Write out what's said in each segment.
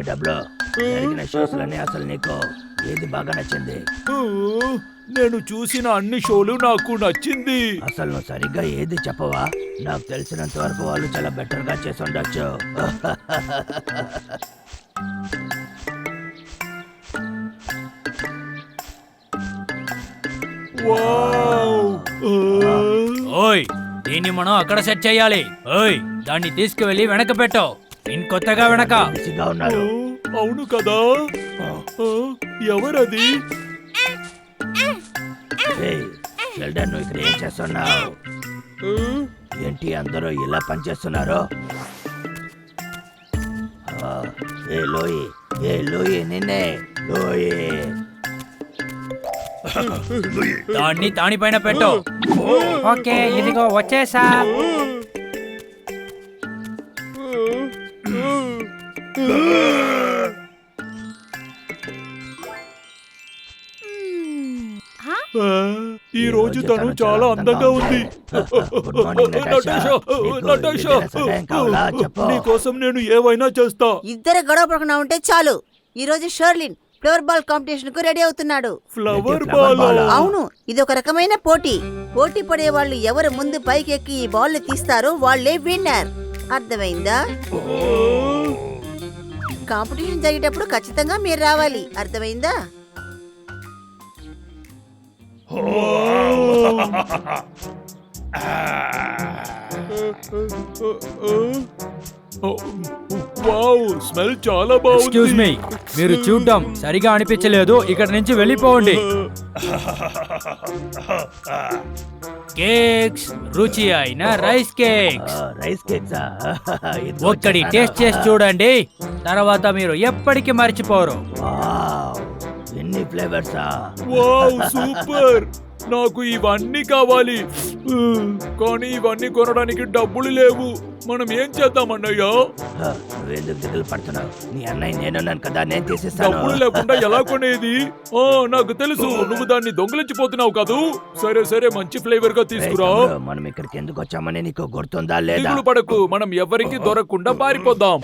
డబ్బులు జరిగిన షోస్లోనే అసలు నీకు ఏది బాగా నచ్చింది? నేను చూసిన అన్ని షోలు నాకు నచ్చింది. అసలు నువ్వు సరిగ్గా ఏది చెప్పవా? నాకు తెలిసినంత వరకు వాళ్ళు చాలా బెటర్ గా చేసి ఉండొచ్చు. ఓయ్, దీన్ని మనం అక్కడ సెట్ చేయాలి. ఓయ్, దాన్ని తీసుకువెళ్ళి వెనక పెట్టు. ఇంకొత్తగా వెనక. బిజీగా ఉన్నారు. అవును కదా. ఎవరది? ఏయ్, షెల్డన్, నువ్వు ఇక్కడ ఏం చేస్తున్నావు? ఏంటి అందరూ ఇలా పనిచేస్తున్నారు? ఏ లోయి నిన్నే లోయి. దాన్ని దానిపైన పెట్టు. ఓకే, ఇదిగో వచ్చేసా. ఈ రోజు తను చాలా అందంగా ఉంది. Good morning Natasha. నటాషా, సహాయం కావాలా? చెప్పు. నీకోసం నేను ఏవైనా చేస్తా. ఇద్దరు గొడవ పడకుండా ఉంటే చాలు. ఈ రోజు షర్లిన్ ఫ్లవర్ బాల్ కాంపిటీషన్ కు రెడీ అవుతున్నాడు. Flower ball? అవును, ఇది ఒక రకమైన పోటీ. పోటీ పడే వాళ్ళు ఎవరు ముందు పైకెక్కి ఈ బాల్ ని తీస్తారో వాళ్లే విన్నర్. అర్థమైందా? కాంపిటీషన్ జరిగేటప్పుడు ఖచ్చితంగా మీరు రావాలి. అర్థమైందా? వావ్, స్మెల్ చాలా బాగుంది. ఎక్స్క్యూజ్ మీ, మీరు చూడ్డం సరిగా అనిపించలేదు. ఇక్కడ నుంచి వెళ్ళిపోండి. కేక్స్, రుచి అయిన రైస్ కేక్స్. రైస్ కేక్స్ ఒక్కడి టేస్ట్ చేసి చూడండి, తర్వాత మీరు ఎప్పటికీ మర్చిపోరు. ఎన్ని ఫ్లేవర్సా? Wow, super. నాకు ఇవన్నీ కావాలి, కానీ ఇవన్నీ కొనడానికి డబ్బులు లేవు. మనం ఏం చేద్దాం అన్నయ్య? నువ్వెందుకు దిగులు పడుతున్నావు? నీ అన్నయ్య నేనున్నాను కదా, నేను తీసిస్తాను. డబ్బులు లేకుండా ఎలా కొనేది? నాకు తెలుసు, నువ్వు దాన్ని దొంగిలించిపోతున్నావు కాదు. సరే సరే, మంచి ఫ్లేవర్ గా తీసుకురా. మనం ఇక్కడికి ఎందుకు వచ్చామని నీకు గుర్తుందా లేదా? దిగులు పడకు, మనం ఎవరికి దొరకకుండా పారిపోదాం.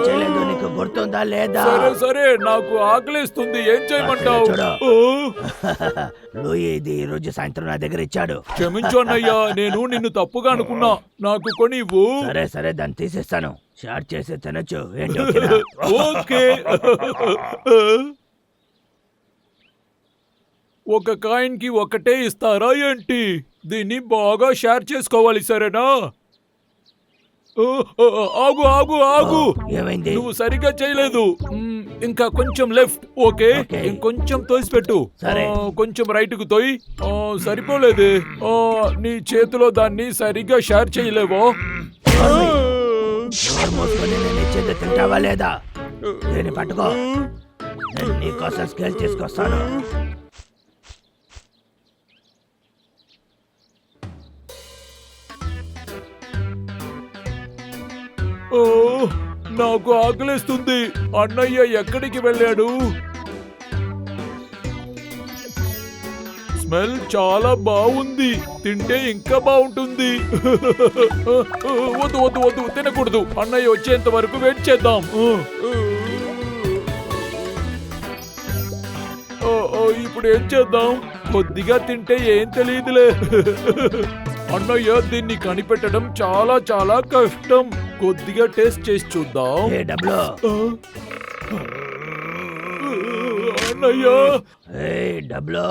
చేయలేదు, నీకు గుర్తుందా లేదా? సరే సరే, నాకు ఆకలిస్తుంది. ఏం చేయమంటావు? లూయి ఇది ఈ రోజు సాయంత్రం నా దగ్గర ఇచ్చాడు. క్షమించు అన్నయ్యా, నేను నిన్ను తప్పుగా అనుకున్నా. నాకు కొని ఇవ్వు. సరే సరే, దాన్ని తీసేస్తాను. షార్ట్ చేసి తినొచ్చు. ఓకే. ఒక కాయిన్ కి ఒకటే ఇస్తారా ఏంటి? దీన్ని బాగా షేర్ చేసుకోవాలి, సరేనా? ఆగు ఆగు ఆగు. ఏమైంది? నువ్వు సరిగ్గా చేయలేదు. ఇంకా కొంచెం లెఫ్ట్. ఓకే, ఇంకొంచెం తోసిపెట్టు. కొంచెం రైట్ కు తోయి. సరిపోలేదు. నీ చేతిలో దాన్ని సరిగ్గా షేర్ చేయలేవో? తింటావా లేదా? దీన్ని పట్టుకో, నేను నీకోసం స్కేల్ తీసుకొస్తాను. నాకు ఆకలిస్తుంది. అన్నయ్య ఎక్కడికి వెళ్ళాడు? స్మెల్ చాలా బాగుంది. తింటే ఇంకా బాగుంటుంది. వద్దు వద్దు వద్దు, తినకూడదు. అన్నయ్య వచ్చేంత వరకు వెయిట్ చేద్దాం. ఇప్పుడు ఏం చేద్దాం? కొద్దిగా తింటే ఏం తెలియదులే. అన్నయ్య, దీన్ని కనిపెట్టడం చాలా చాలా కష్టం. కొద్దిగా టేస్ట్ చేసి చూద్దాం. అన్నయ్య, డబ్బులు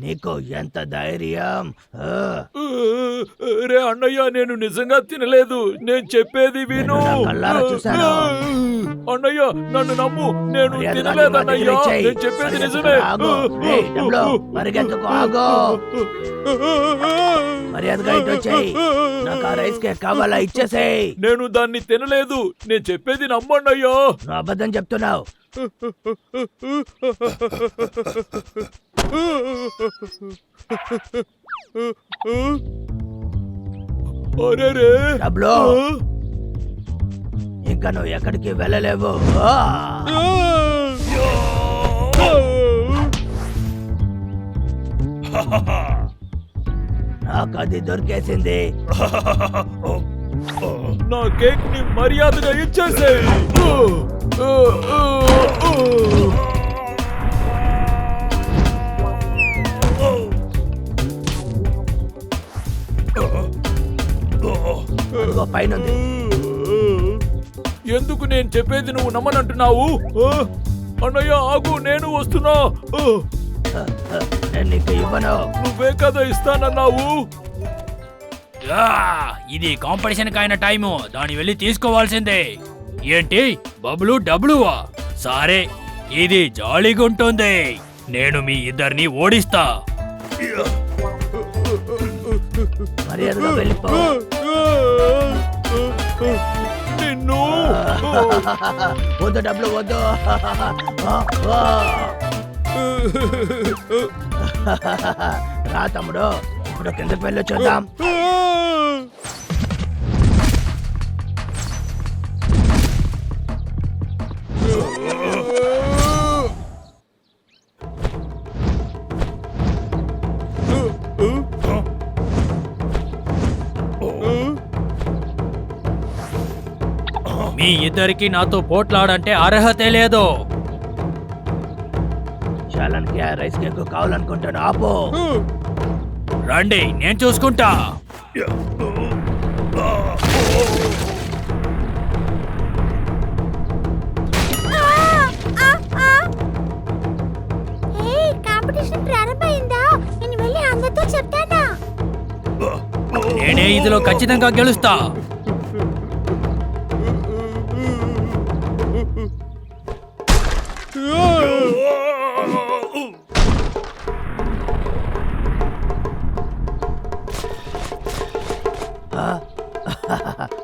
నీకు ఎంత ధైర్యం? రే అన్నయ్య, నేను నిజంగా తినలేదు. నేను చెప్పేది విను. అన్నయ్య, నన్ను నమ్ము. నేను తినలేదు అన్నయ్య. నేను చెప్పేది నిజమే. మరిగెందుకు ఆగు? మర్యాదగా ఇటు వచ్చేయ్. నాకు ఆ రైస్ కేక్ కావాలా? ఇచ్చేసేయ్. నేను దాన్ని తినలేదు. నేను చెప్పేది నమ్మన్నయ్యా. నువ్వు అబద్ధం చెప్తున్నావు. డబ్బులు, ఇంకా నువ్వు ఎక్కడికి వెళ్ళలేవు. నాకు అది దొరికేసింది. నా కేక్ ని మర్యాదగా ఇచ్చేసేయ్. అదిగో పైనుంది. ఎందుకు నేను చెప్పేది నువ్వు నమ్మనంటున్నావు? అన్నయ్య ఆగు, నేను వస్తున్నా. నేను నీకు ఇవ్వను. నువ్వే కదా ఇస్తానన్నావు. ఇది కాంపిటీషన్ కైన టైము, దాన్ని వెళ్ళి తీసుకోవాల్సిందే. ఏంటి బబ్లు డబ్లువా? సరే, ఇది జాలీగుంటుంది. నేను మీ ఇద్దరిని ఓడిస్తా. మర్యాదగా వెళ్ళిపో. నిన్ను వద్దు, డబ్బులు వద్దు. రా తమ్ముడు, ఇప్పుడు కిందకి వెళ్ళి చూద్దాం. మీ ఇద్దరికి నాతో పోట్లాడంటే అర్హతే లేదు. చాలానికి ఆ రైస్ కేక్ కావాలనుకుంటాను. ఆపో. రండి, నేను చూసుకుంటా. కాంపిటీషన్ ప్రారంభమైందా? నేను వెళ్ళి అందరితో చెప్తానా? నేనే ఇదిలో ఖచ్చితంగా గెలుస్తా.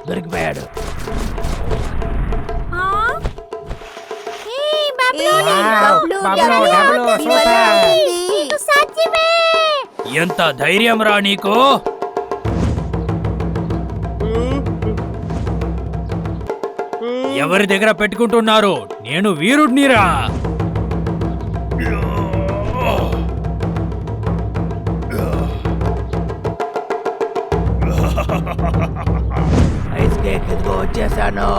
దొరికిపోయాడు. ఎంత ధైర్యం రా నీకు? ఎవరి దగ్గర పెట్టుకుంటున్నారు? నేను వీరుడినిరా. రైస్ కేక్ ఇదిగో వచ్చేసాను.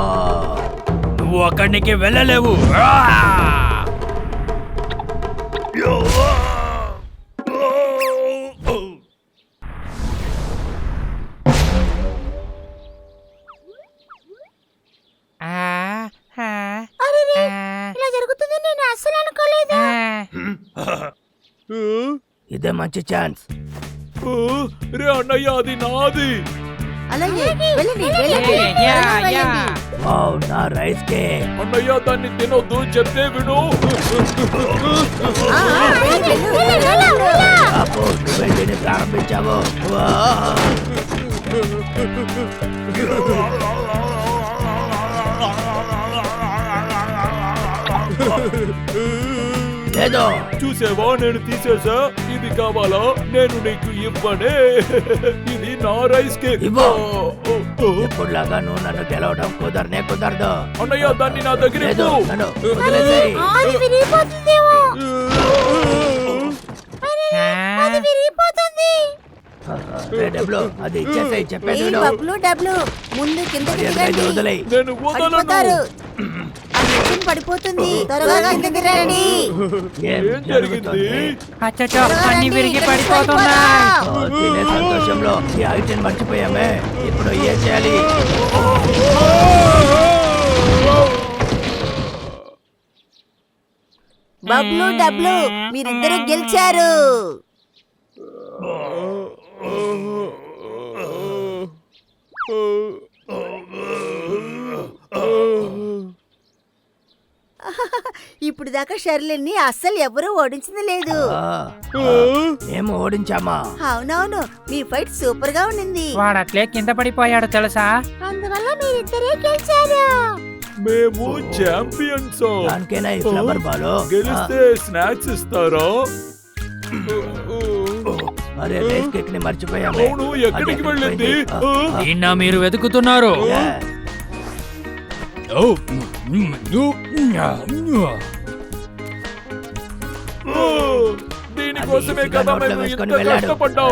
నువ్వు అక్కడికి వెళ్ళలేవు. ఇలా జరుగుతుంది నేను అస్సలు అనుకోలేదు. ఇదే మంచి ఛాన్స్. రే అన్నయ్య, అది నాది. అలాగే వెళ్ళండి, వెళ్ళండి. వెళ్ళండి. వావ్, నా రైస్ కేక్. అన్నయ్య, దాన్ని తినొద్దు, చెప్తే విను. ఆపు, నువ్వే దీన్ని ప్రారంభించావు. లేదో చూసావా, నేను తీసేసా. ఇది కావాలా? నేను నీకు ఇవ్వనే. ఇది నా రైస్ కేక్. ఇవ్వు. ఎప్పుడులాగా నువ్వు నన్ను గెలవడం కుదరదు. అన్నయ్య, దాన్ని నా దగ్గర లేదు, ఇవ్వు. నన్ను వదిలేసేయ్. అది విరిగిపోతుందేమో. అది విరిగిపోతుంది. రే డబ్లు, అది ఇచ్చేసేయ్, చెప్పేది విను. బబ్లు డబ్లు ముందు కిందకి మర్యాదగా ఇది దిగండి. వదిలేయ్. నేను పడిపోతారు. వదలను. ఆ మిషన్ పడిపోతుంది. త్వరగా కిందకి రండి. ఏం ఏం జరిగింది? అచ్చచ్చో, అన్నీ విరిగి పడిపోతున్నాయి. ఓ, తినే సంతోషంలో ఈ ఐటెం మర్చిపోయామే. ఇప్పుడు ఏం చేయాలి? బబ్లు డబ్లు మీరిద్దరూ గెలిచారు. ఇప్పుడు దాకా షర్లిని అస్సలు ఎవరూ ఓడించింది లేదు. మేము ఓడించామా? అవునవును, మీ ఫైట్ సూపర్ గా ఉండింది. వాడట్లే కింద పడిపోయాడు తెలుసా? అందువల్ల మీరిద్దరే గెలిచారు. మేము ఛాంపియన్స్. దానికైనా ఈ ఫ్లవర్ బాల్. గెలిస్తే స్నాక్స్ ఇస్తారా? అరే, రైస్ కేక్ ని మర్చిపోయాము. అవును, ఎక్కడికి వెళ్ళింది? నిన్న మీరు వెతుకుతున్నారు. దీనికోసమే అది కదా నోట్లో మేము వేసుకొని ఇంత వెళ్ళాడు. కష్టపడ్డాం.